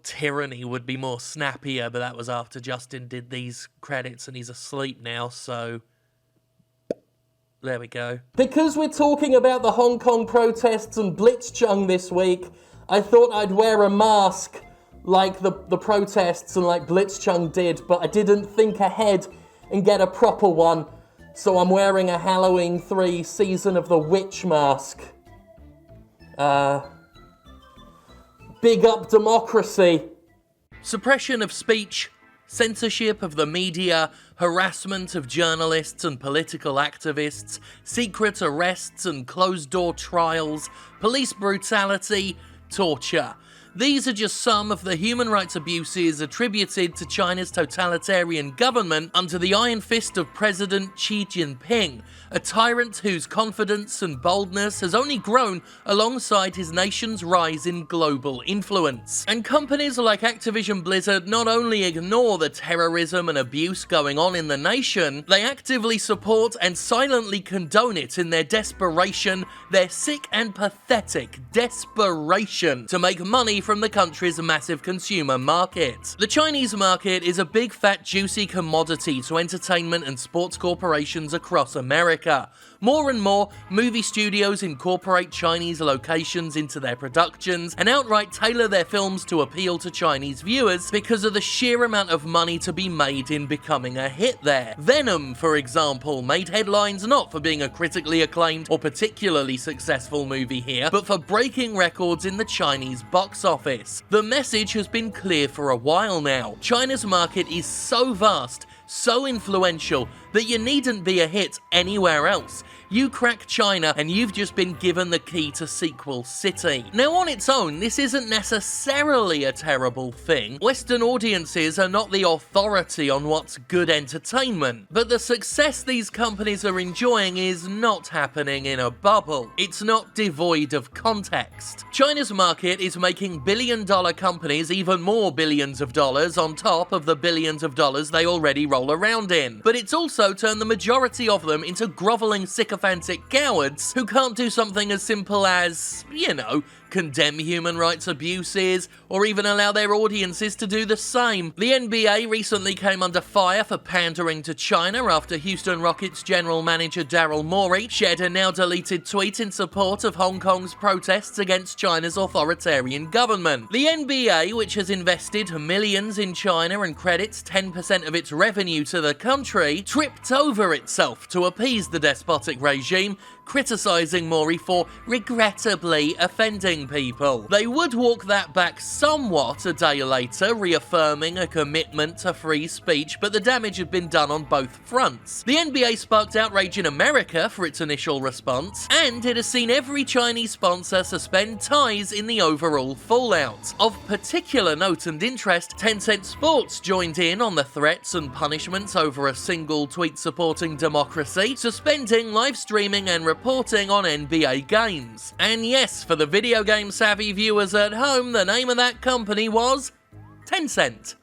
thought Tyranny would be more snappier, but that was after Justin did these credits and he's asleep now, so there we go. Because we're talking about the Hong Kong protests and Blitzchung this week, I thought I'd wear a mask like the protests and like Blitzchung did, but I didn't think ahead and get a proper one, so I'm wearing a Halloween 3 Season of the Witch mask. Big up democracy. Suppression of speech, censorship of the media, harassment of journalists and political activists, secret arrests and closed-door trials, police brutality, torture. These are just some of the human rights abuses attributed to China's totalitarian government under the iron fist of President Xi Jinping, a tyrant whose confidence and boldness has only grown alongside his nation's rise in global influence. And companies like Activision Blizzard not only ignore the terrorism and abuse going on in the nation, they actively support and silently condone it in their desperation, their sick and pathetic desperation to make money from the country's massive consumer market. The Chinese market is a big fat juicy commodity to entertainment and sports corporations across America. More and more, movie studios incorporate Chinese locations into their productions and outright tailor their films to appeal to Chinese viewers because of the sheer amount of money to be made in becoming a hit there. Venom, for example, made headlines not for being a critically acclaimed or particularly successful movie here, but for breaking records in the Chinese box office. The message has been clear for a while now. China's market is so vast, so influential, that you needn't be a hit anywhere else. You crack China and you've just been given the key to Sequel City. Now on its own, this isn't necessarily a terrible thing. Western audiences are not the authority on what's good entertainment, but the success these companies are enjoying is not happening in a bubble. It's not devoid of context. China's market is making billion-dollar companies even more billions of dollars on top of the billions of dollars they already roll around in. But it's also turned the majority of them into groveling sycophants cowards who can't do something as simple as, condemn human rights abuses, or even allow their audiences to do the same. The NBA recently came under fire for pandering to China after Houston Rockets general manager Daryl Morey shared a now-deleted tweet in support of Hong Kong's protests against China's authoritarian government. The NBA, which has invested millions in China and credits 10% of its revenue to the country, tripped over itself to appease the despotic regime, criticising Morey for regrettably offending people. They would walk that back somewhat a day later, reaffirming a commitment to free speech, but the damage had been done on both fronts. The NBA sparked outrage in America for its initial response, and it has seen every Chinese sponsor suspend ties in the overall fallout. Of particular note and interest, Tencent Sports joined in on the threats and punishments over a single tweet supporting democracy, suspending live streaming and reporting on NBA games. And yes, for the video game savvy viewers at home, the name of that company was Tencent.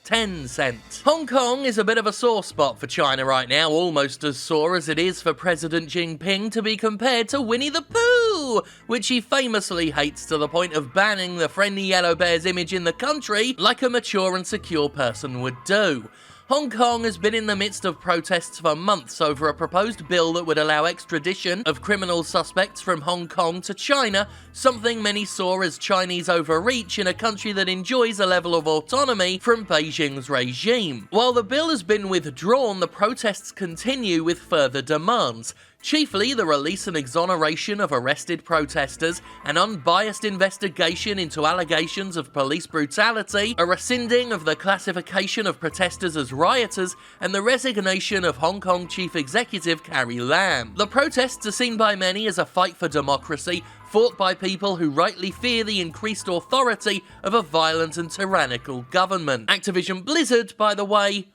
Tencent. Hong Kong is a bit of a sore spot for China right now, almost as sore as it is for President Jinping to be compared to Winnie the Pooh, which he famously hates to the point of banning the friendly yellow bear's image in the country like a mature and secure person would do. Hong Kong has been in the midst of protests for months over a proposed bill that would allow extradition of criminal suspects from Hong Kong to China, something many saw as Chinese overreach in a country that enjoys a level of autonomy from Beijing's regime. While the bill has been withdrawn, the protests continue with further demands. Chiefly the release and exoneration of arrested protesters, an unbiased investigation into allegations of police brutality, a rescinding of the classification of protesters as rioters, and the resignation of Hong Kong Chief Executive Carrie Lam. The protests are seen by many as a fight for democracy, fought by people who rightly fear the increased authority of a violent and tyrannical government. Activision Blizzard, by the way,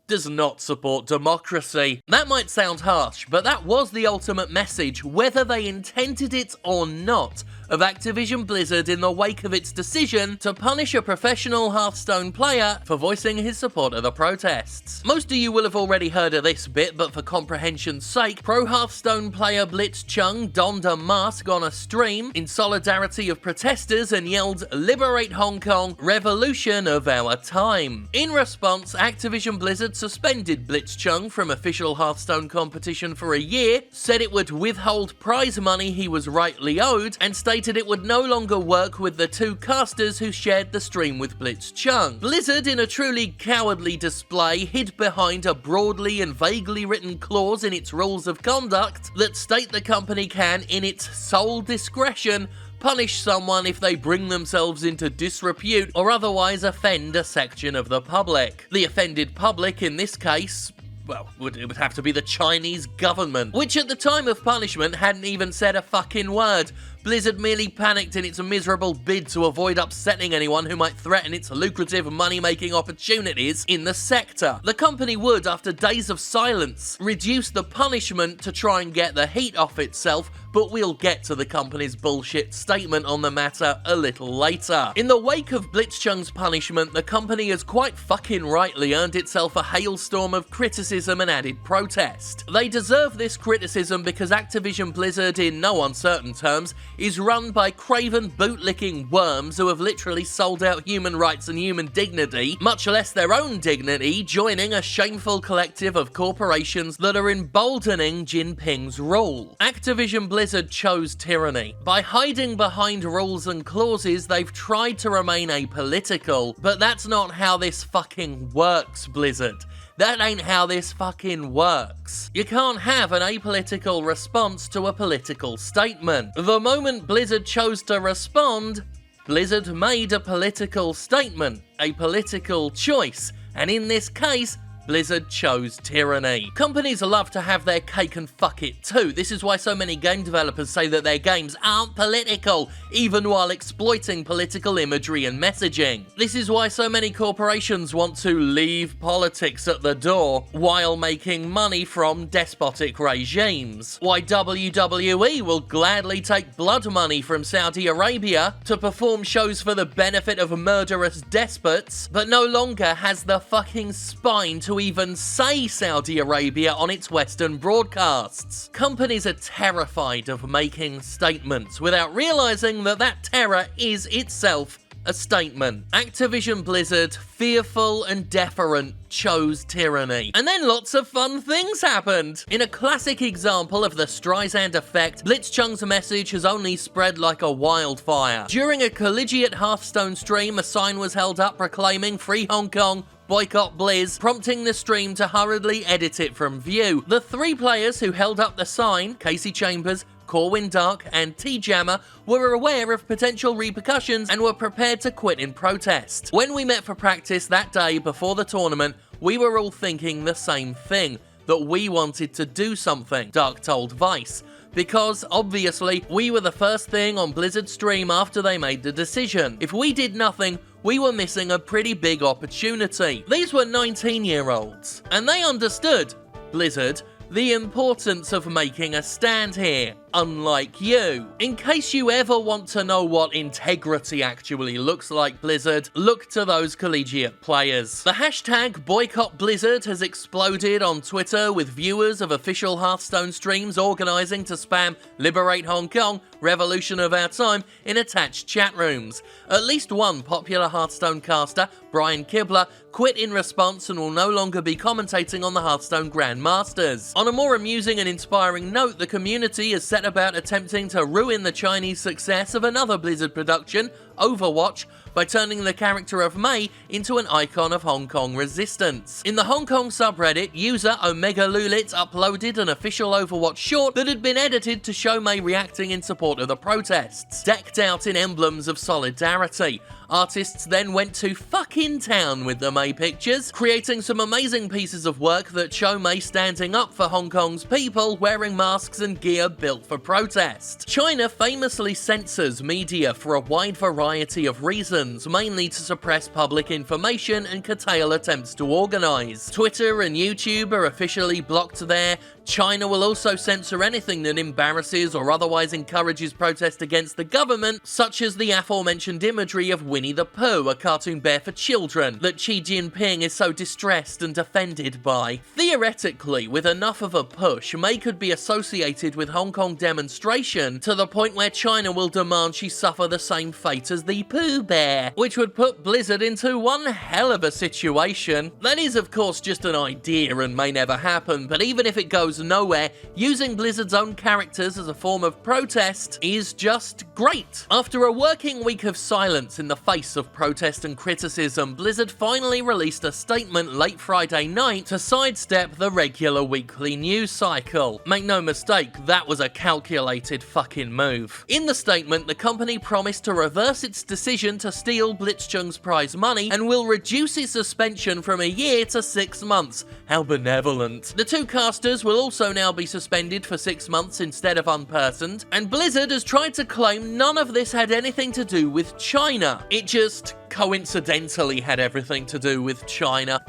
does not support democracy. That might sound harsh, but that was the ultimate message, whether they intended it or not. of Activision Blizzard in the wake of its decision to punish a professional Hearthstone player for voicing his support of the protests. Most of you will have already heard of this bit, but for comprehension's sake, pro Hearthstone player Blitzchung donned a mask on a stream in solidarity of protesters and yelled, "Liberate Hong Kong, revolution of our time." In response, Activision Blizzard suspended Blitzchung from official Hearthstone competition for a year, said it would withhold prize money he was rightly owed, and stated it would no longer work with the two casters who shared the stream with Blitzchung. Blizzard, in a truly cowardly display, hid behind a broadly and vaguely written clause in its rules of conduct that state the company can, in its sole discretion, punish someone if they bring themselves into disrepute or otherwise offend a section of the public. The offended public in this case, well, it would have to be the Chinese government, which at the time of punishment hadn't even said a fucking word. Blizzard merely panicked in its miserable bid to avoid upsetting anyone who might threaten its lucrative money-making opportunities in the sector. The company would, after days of silence, reduce the punishment to try and get the heat off itself, but we'll get to the company's bullshit statement on the matter a little later. In the wake of Blitzchung's punishment, the company has quite fucking rightly earned itself a hailstorm of criticism and added protest. They deserve this criticism because Activision Blizzard, in no uncertain terms, is run by craven bootlicking worms who have literally sold out human rights and human dignity, much less their own dignity, joining a shameful collective of corporations that are emboldening Jinping's rule. Activision Blizzard chose tyranny. By hiding behind rules and clauses, they've tried to remain apolitical, but that's not how this fucking works, Blizzard. That ain't how this fucking works. You can't have an apolitical response to a political statement. The moment Blizzard chose to respond, Blizzard made a political statement, a political choice, and in this case, Blizzard chose tyranny. Companies love to have their cake and fuck it too. This is why so many game developers say that their games aren't political, even while exploiting political imagery and messaging. This is why so many corporations want to leave politics at the door while making money from despotic regimes. Why WWE will gladly take blood money from Saudi Arabia to perform shows for the benefit of murderous despots, but no longer has the fucking spine to even say Saudi Arabia on its Western broadcasts. Companies are terrified of making statements without realizing that that terror is itself a statement. Activision Blizzard, fearful and deferent, chose tyranny. And then lots of fun things happened. In a classic example of the Streisand effect, Blitzchung's message has only spread like a wildfire. During a collegiate Hearthstone stream, a sign was held up proclaiming "Free Hong Kong, boycott Blizz," prompting the stream to hurriedly edit it from view. The three players who held up the sign, Casey Chambers, Corwin Dark, and T-Jammer, were aware of potential repercussions and were prepared to quit in protest. When we met for practice that day before the tournament, we were all thinking the same thing, that we wanted to do something, Dark told Vice. Because, obviously, we were the first thing on Blizzard's stream after they made the decision. If we did nothing, we were missing a pretty big opportunity. These were 19-year-olds, and they understood, Blizzard, the importance of making a stand here, unlike you. In case you ever want to know what integrity actually looks like, Blizzard, look to those collegiate players. The hashtag Boycott Blizzard has exploded on Twitter, with viewers of official Hearthstone streams organising to spam "Liberate Hong Kong, revolution of our time" in attached chat rooms. At least one popular Hearthstone caster, Brian Kibler, quit in response and will no longer be commentating on the Hearthstone Grandmasters. On a more amusing and inspiring note, the community has set about attempting to ruin the Chinese success of another Blizzard production, Overwatch, by turning the character of Mei into an icon of Hong Kong resistance. In the Hong Kong subreddit, user Omega Lulit uploaded an official Overwatch short that had been edited to show Mei reacting in support of the protests, decked out in emblems of solidarity. Artists then went to fucking town with the Mei pictures, creating some amazing pieces of work that show Mei standing up for Hong Kong's people, wearing masks and gear built for protest. China famously censors media for a wide variety of reasons, mainly to suppress public information and curtail attempts to organise. Twitter and YouTube are officially blocked there, China will also censor anything that embarrasses or otherwise encourages protest against the government, such as the aforementioned imagery of Winnie the Pooh, a cartoon bear for children, that Xi Jinping is so distressed and offended by. Theoretically, with enough of a push, May could be associated with Hong Kong demonstration to the point where China will demand she suffer the same fate as the Pooh Bear, which would put Blizzard into one hell of a situation. That is, of course, just an idea and may never happen, but even if it goes nowhere, using Blizzard's own characters as a form of protest is just great. After a working week of silence in the face of protest and criticism, Blizzard finally released a statement late Friday night to sidestep the regular weekly news cycle. Make no mistake, that was a calculated fucking move. In the statement, the company promised to reverse its decision to steal Blitzchung's prize money and will reduce its suspension from a year to 6 months. How benevolent. The two casters will also now be suspended for 6 months instead of unpersoned, and Blizzard has tried to claim none of this had anything to do with China. It just coincidentally had everything to do with China.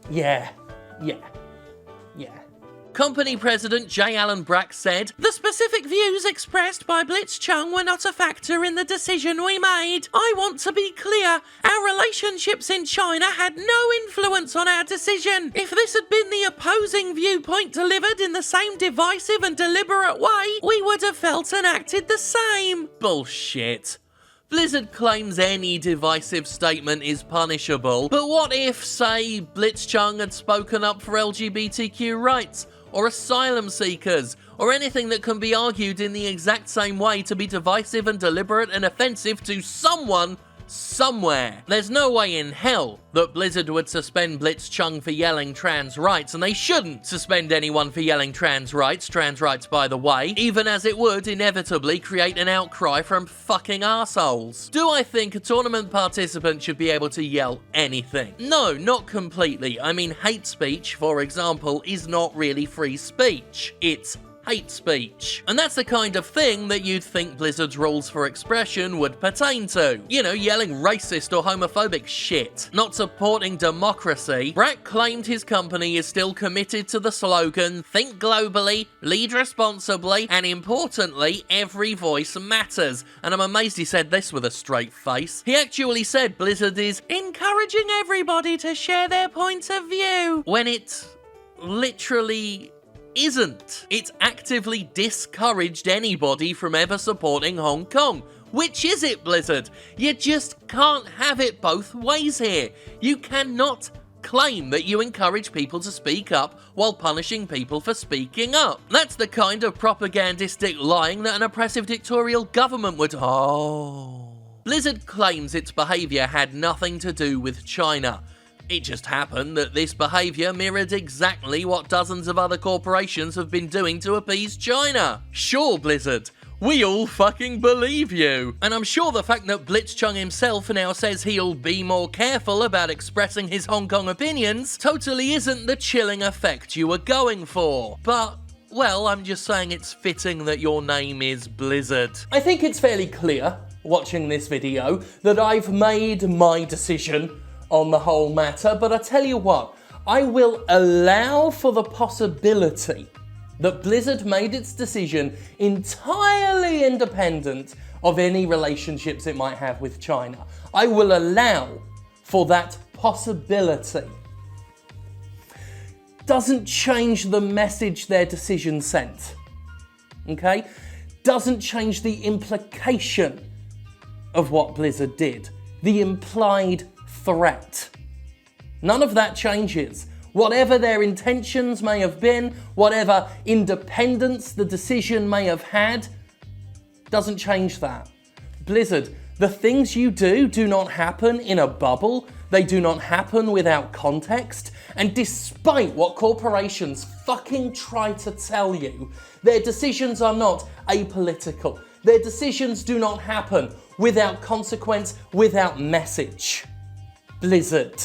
Yeah. Company president J. Allen Brack said, "The specific views expressed by Blitzchung were not a factor in the decision we made. I want to be clear, our relationships in China had no influence on our decision. If this had been the opposing viewpoint delivered in the same divisive and deliberate way, we would have felt and acted the same." Bullshit. Blizzard claims any divisive statement is punishable, but what if, say, Blitzchung had spoken up for LGBTQ rights, or asylum seekers, or anything that can be argued in the exact same way to be divisive and deliberate and offensive to someone, somewhere? There's no way in hell that Blizzard would suspend Blitzchung for yelling trans rights, and they shouldn't suspend anyone for yelling trans rights, by the way, even as it would inevitably create an outcry from fucking arseholes. Do I think a tournament participant should be able to yell anything? No, not completely. I mean, hate speech, for example, is not really free speech. It's hate speech. And that's the kind of thing that you'd think Blizzard's rules for expression would pertain to. You know, yelling racist or homophobic shit. Not supporting democracy. Brack claimed his company is still committed to the slogan, "Think globally, lead responsibly, and importantly, every voice matters." And I'm amazed he said this with a straight face. He actually said Blizzard is encouraging everybody to share their point of view, when it literally isn't. It's actively discouraged anybody from ever supporting Hong Kong. Which is it, Blizzard? You just can't have it both ways here. You cannot claim that you encourage people to speak up while punishing people for speaking up. That's the kind of propagandistic lying that an oppressive dictatorial government would... Blizzard claims its behaviour had nothing to do with China. It just happened that this behaviour mirrored exactly what dozens of other corporations have been doing to appease China. Sure, Blizzard, we all fucking believe you. And I'm sure the fact that Blitzchung himself now says he'll be more careful about expressing his Hong Kong opinions totally isn't the chilling effect you were going for. But, well, I'm just saying it's fitting that your name is Blizzard. I think it's fairly clear, watching this video, that I've made my decision on the whole matter, but I tell you what, I will allow for the possibility that Blizzard made its decision entirely independent of any relationships it might have with China. I will allow for that possibility. Doesn't change the message their decision sent, okay? Doesn't change the implication of what Blizzard did, the implied threat. None of that changes. Whatever their intentions may have been, whatever independence the decision may have had, doesn't change that. Blizzard, the things you do not happen in a bubble. They do not happen without context. And despite what corporations fucking try to tell you, their decisions are not apolitical. Their decisions do not happen without consequence, without message. Blizzard,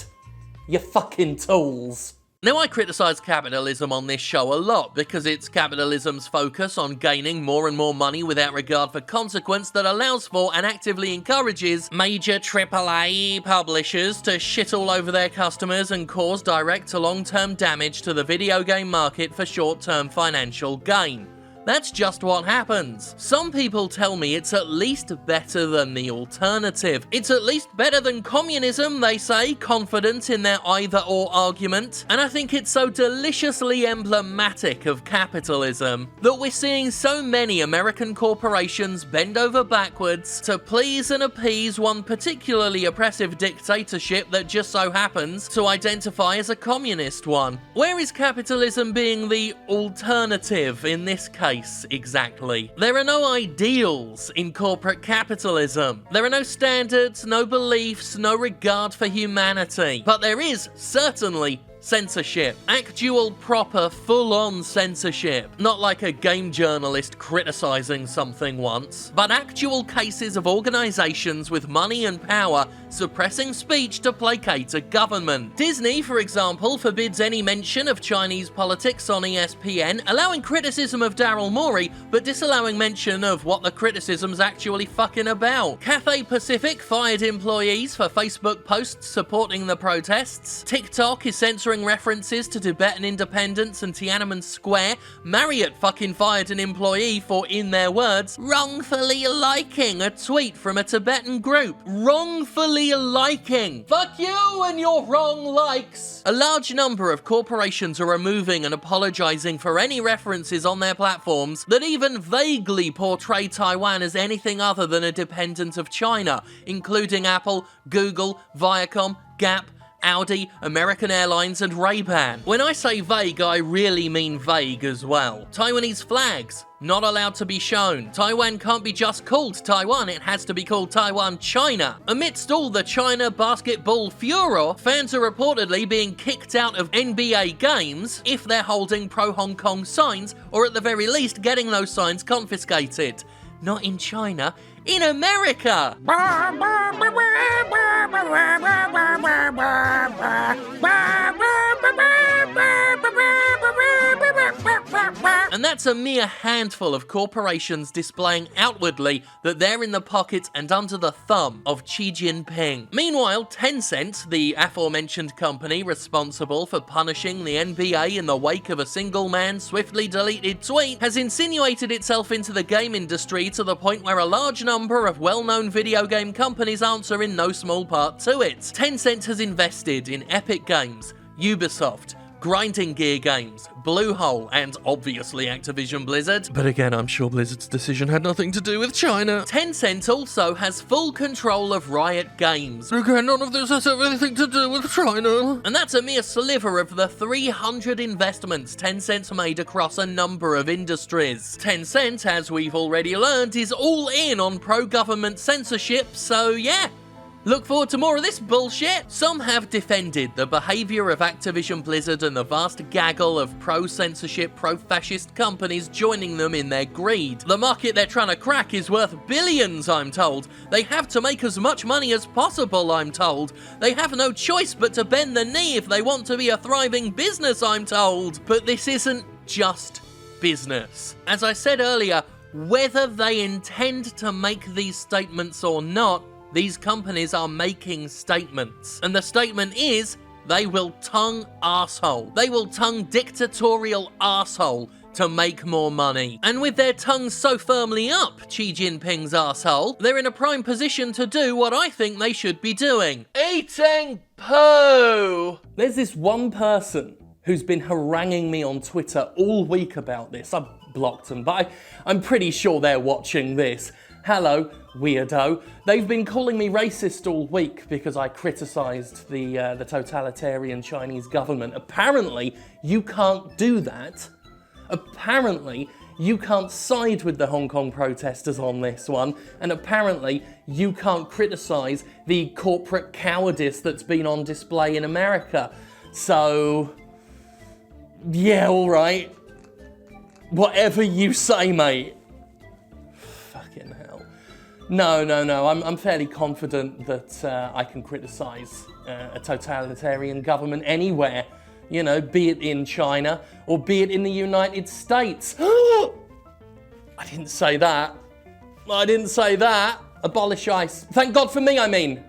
you fucking tools. Now, I criticise capitalism on this show a lot because it's capitalism's focus on gaining more and more money without regard for consequence that allows for and actively encourages major AAA publishers to shit all over their customers and cause direct to long-term damage to the video game market for short-term financial gain. That's just what happens. Some people tell me it's at least better than the alternative. It's at least better than communism, they say, confident in their either-or argument. And I think it's so deliciously emblematic of capitalism that we're seeing so many American corporations bend over backwards to please and appease one particularly oppressive dictatorship that just so happens to identify as a communist one. Where is capitalism being the alternative in this case? Exactly. There are no ideals in corporate capitalism. There are no standards, no beliefs, no regard for humanity. But there is certainly censorship. Actual, proper, full-on censorship. Not like a game journalist criticising something once, but actual cases of organisations with money and power suppressing speech to placate a government. Disney, for example, forbids any mention of Chinese politics on ESPN, allowing criticism of Daryl Morey, but disallowing mention of what the criticism's actually fucking about. Cathay Pacific fired employees for Facebook posts supporting the protests. TikTok is censoring references to Tibetan independence and Tiananmen Square. Marriott fucking fired an employee for, in their words, wrongfully liking a tweet from a Tibetan group. Wrongfully liking. Fuck you and your wrong likes. A large number of corporations are removing and apologizing for any references on their platforms that even vaguely portray Taiwan as anything other than a dependent of China, including Apple, Google, Viacom, Gap, Audi, American Airlines and Ray-Ban. When I say vague, I really mean vague as well. Taiwanese flags, not allowed to be shown. Taiwan can't be just called Taiwan, it has to be called Taiwan China. Amidst all the China basketball furor, fans are reportedly being kicked out of NBA games if they're holding pro-Hong Kong signs, or at the very least getting those signs confiscated. Not in China, in America! And that's a mere handful of corporations displaying outwardly that they're in the pocket and under the thumb of Xi Jinping. Meanwhile, Tencent, the aforementioned company responsible for punishing the NBA in the wake of a single man's swiftly deleted tweet, has insinuated itself into the game industry to the point where a large number of well-known video game companies answer in no small part to it. Tencent has invested in Epic Games, Ubisoft, Grinding Gear Games, Bluehole, and obviously Activision Blizzard. But again, I'm sure Blizzard's decision had nothing to do with China. Tencent also has full control of Riot Games. Again, none of this has anything to do with China. And that's a mere sliver of the 300 investments Tencent's made across a number of industries. Tencent, as we've already learned, is all in on pro-government censorship, so yeah. Look forward to more of this bullshit. Some have defended the behaviour of Activision Blizzard and the vast gaggle of pro-censorship, pro-fascist companies joining them in their greed. The market they're trying to crack is worth billions, I'm told. They have to make as much money as possible, I'm told. They have no choice but to bend the knee if they want to be a thriving business, I'm told. But this isn't just business. As I said earlier, whether they intend to make these statements or not, these companies are making statements. And the statement is, they will tongue arsehole. They will tongue dictatorial arsehole to make more money. And with their tongues so firmly up Xi Jinping's arsehole, they're in a prime position to do what I think they should be doing. Eating poo! There's this one person who's been haranguing me on Twitter all week about this. I've blocked them, but I'm pretty sure they're watching this. Hello, weirdo. They've been calling me racist all week because I criticised the totalitarian Chinese government. Apparently, you can't do that. Apparently, you can't side with the Hong Kong protesters on this one. And apparently, you can't criticise the corporate cowardice that's been on display in America. So, yeah, all right. Whatever you say, mate. Fucking hell. No. I'm fairly confident that I can criticise a totalitarian government anywhere. You know, be it in China or be it in the United States. I didn't say that. I didn't say that. Abolish ICE. Thank God for me, I mean.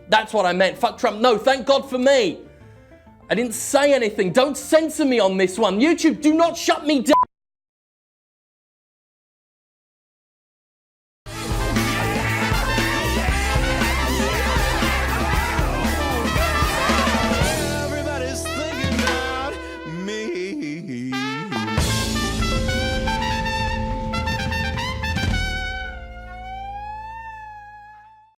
That's what I meant. Fuck Trump. No, thank God for me. I didn't say anything. Don't censor me on this one. YouTube, do not shut me down.